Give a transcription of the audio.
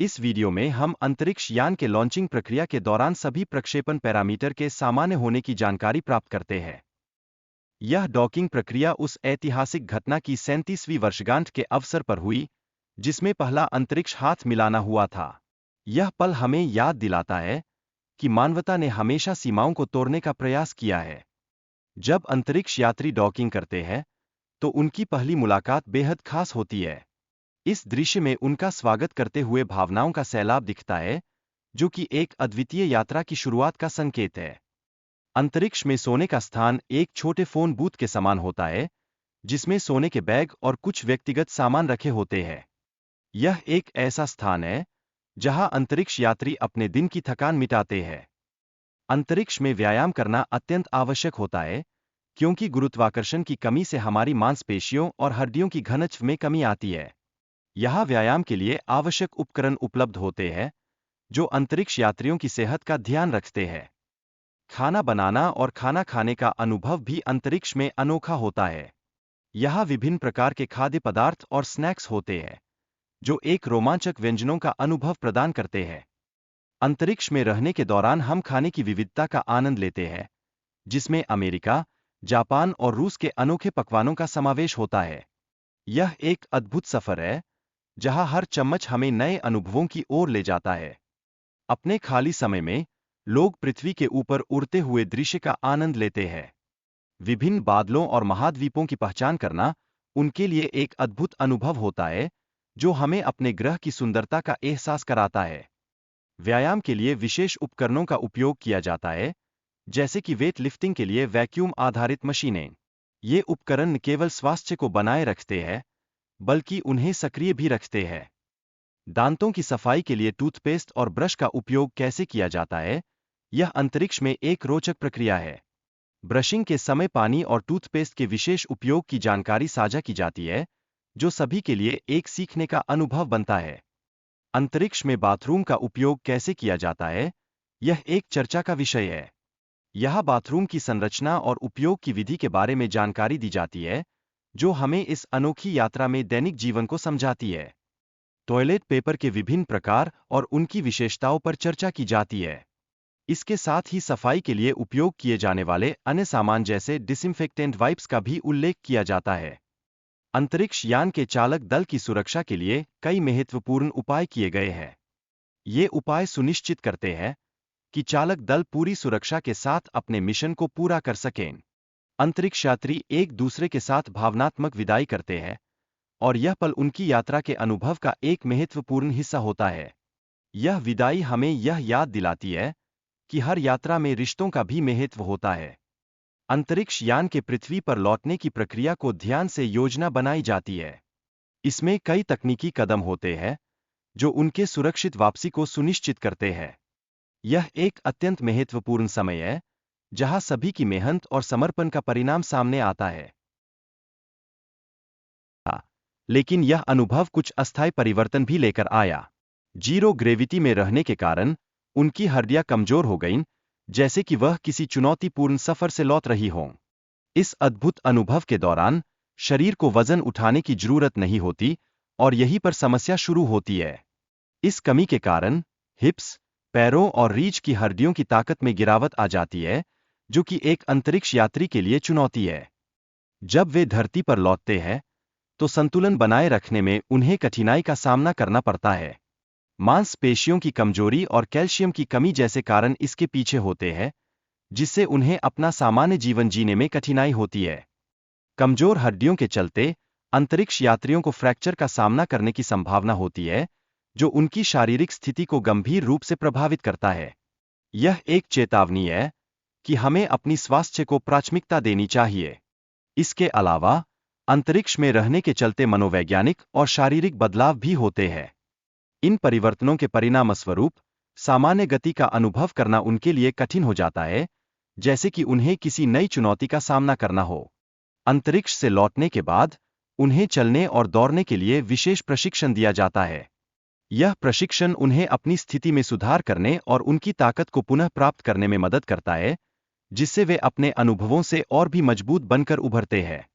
इस वीडियो में हम अंतरिक्ष यान के लॉन्चिंग प्रक्रिया के दौरान सभी प्रक्षेपण पैरामीटर के सामान्य होने की जानकारी प्राप्त करते हैं। यह डॉकिंग प्रक्रिया उस ऐतिहासिक घटना की 37वीं वर्षगांठ के अवसर पर हुई, जिसमें पहला अंतरिक्ष हाथ मिलाना हुआ था। यह पल हमें याद दिलाता है कि मानवता ने हमेशा सीमाओं को तोड़ने का प्रयास किया है। जब अंतरिक्ष यात्री डॉकिंग करते हैं, तो उनकी पहली मुलाकात बेहद खास होती है। इस दृश्य में उनका स्वागत करते हुए भावनाओं का सैलाब दिखता है, जो कि एक अद्वितीय यात्रा की शुरुआत का संकेत है। अंतरिक्ष में सोने का स्थान एक छोटे फोन बूथ के समान होता है, जिसमें सोने के बैग और कुछ व्यक्तिगत सामान रखे होते हैं। यह एक ऐसा स्थान है जहां अंतरिक्ष यात्री अपने दिन की थकान मिटाते हैं। अंतरिक्ष में व्यायाम करना अत्यंत आवश्यक होता है, क्योंकि गुरुत्वाकर्षण की कमी से हमारी मांसपेशियों और हड्डियों की घनत्व में कमी आती है। यहाँ व्यायाम के लिए आवश्यक उपकरण उपलब्ध होते हैं, जो अंतरिक्ष यात्रियों की सेहत का ध्यान रखते हैं। खाना बनाना और खाना खाने का अनुभव भी अंतरिक्ष में अनोखा होता है। यहाँ विभिन्न प्रकार के खाद्य पदार्थ और स्नैक्स होते हैं, जो एक रोमांचक व्यंजनों का अनुभव प्रदान करते हैं। अंतरिक्ष में रहने के दौरान हम खाने की विविधता का आनंद लेते हैं, जिसमें अमेरिका, जापान और रूस के अनोखे पकवानों का समावेश होता है। यह एक अद्भुत सफर है, जहां हर चम्मच हमें नए अनुभवों की ओर ले जाता है। अपने खाली समय में लोग पृथ्वी के ऊपर उड़ते हुए दृश्य का आनंद लेते हैं। विभिन्न बादलों और महाद्वीपों की पहचान करना उनके लिए एक अद्भुत अनुभव होता है, जो हमें अपने ग्रह की सुंदरता का एहसास कराता है। व्यायाम के लिए विशेष उपकरणों का उपयोग किया जाता है, जैसे कि वेट लिफ्टिंग के लिए वैक्यूम आधारित मशीनें। ये उपकरण न केवल स्वास्थ्य को बनाए रखते हैं, बल्कि उन्हें सक्रिय भी रखते हैं। दांतों की सफाई के लिए टूथपेस्ट और ब्रश का उपयोग कैसे किया जाता है, यह अंतरिक्ष में एक रोचक प्रक्रिया है। ब्रशिंग के समय पानी और टूथपेस्ट के विशेष उपयोग की जानकारी साझा की जाती है, जो सभी के लिए एक सीखने का अनुभव बनता है। अंतरिक्ष में बाथरूम का उपयोग कैसे किया जाता है, यह एक चर्चा का विषय है। यहाँ बाथरूम की संरचना और उपयोग की विधि के बारे में जानकारी दी जाती है, जो हमें इस अनोखी यात्रा में दैनिक जीवन को समझाती है। टॉयलेट पेपर के विभिन्न प्रकार और उनकी विशेषताओं पर चर्चा की जाती है। इसके साथ ही सफाई के लिए उपयोग किए जाने वाले अन्य सामान जैसे डिसइंफेक्टेंट वाइप्स का भी उल्लेख किया जाता है। अंतरिक्ष यान के चालक दल की सुरक्षा के लिए कई महत्वपूर्ण उपाय किए गए हैं। ये उपाय सुनिश्चित करते हैं कि चालक दल पूरी सुरक्षा के साथ अपने मिशन को पूरा कर सकें। अंतरिक्ष यात्री एक दूसरे के साथ भावनात्मक विदाई करते हैं, और यह पल उनकी यात्रा के अनुभव का एक महत्वपूर्ण हिस्सा होता है। यह विदाई हमें यह याद दिलाती है कि हर यात्रा में रिश्तों का भी महत्व होता है। अंतरिक्ष यान के पृथ्वी पर लौटने की प्रक्रिया को ध्यान से योजना बनाई जाती है। इसमें कई तकनीकी कदम होते हैं, जो उनके सुरक्षित वापसी को सुनिश्चित करते हैं। यह एक अत्यंत महत्वपूर्ण समय है, जहां सभी की मेहनत और समर्पण का परिणाम सामने आता है। लेकिन यह अनुभव कुछ अस्थायी परिवर्तन भी लेकर आया। जीरो ग्रेविटी में रहने के कारण उनकी हड्डियां कमजोर हो गईं, जैसे कि वह किसी चुनौतीपूर्ण सफर से लौट रही हों। इस अद्भुत अनुभव के दौरान शरीर को वजन उठाने की जरूरत नहीं होती, और यहीं पर समस्या शुरू होती है। इस कमी के कारण हिप्स, पैरों और रीढ़ की हड्डियों की ताकत में गिरावट आ जाती है, जो कि एक अंतरिक्ष यात्री के लिए चुनौती है। जब वे धरती पर लौटते हैं, तो संतुलन बनाए रखने में उन्हें कठिनाई का सामना करना पड़ता है। मांसपेशियों की कमजोरी और कैल्शियम की कमी जैसे कारण इसके पीछे होते हैं, जिससे उन्हें अपना सामान्य जीवन जीने में कठिनाई होती है। कमजोर हड्डियों के चलते अंतरिक्ष यात्रियों को फ्रैक्चर का सामना करने की संभावना होती है, जो उनकी शारीरिक स्थिति को गंभीर रूप से प्रभावित करता है। यह एक चेतावनी है कि हमें अपनी स्वास्थ्य को प्राथमिकता देनी चाहिए। इसके अलावा अंतरिक्ष में रहने के चलते मनोवैज्ञानिक और शारीरिक बदलाव भी होते हैं। इन परिवर्तनों के परिणामस्वरूप सामान्य गति का अनुभव करना उनके लिए कठिन हो जाता है, जैसे कि उन्हें किसी नई चुनौती का सामना करना हो। अंतरिक्ष से लौटने के बाद उन्हें चलने और दौड़ने के लिए विशेष प्रशिक्षण दिया जाता है। यह प्रशिक्षण उन्हें अपनी स्थिति में सुधार करने और उनकी ताकत को पुनः प्राप्त करने में मदद करता है, जिससे वे अपने अनुभवों से और भी मजबूत बनकर उभरते हैं।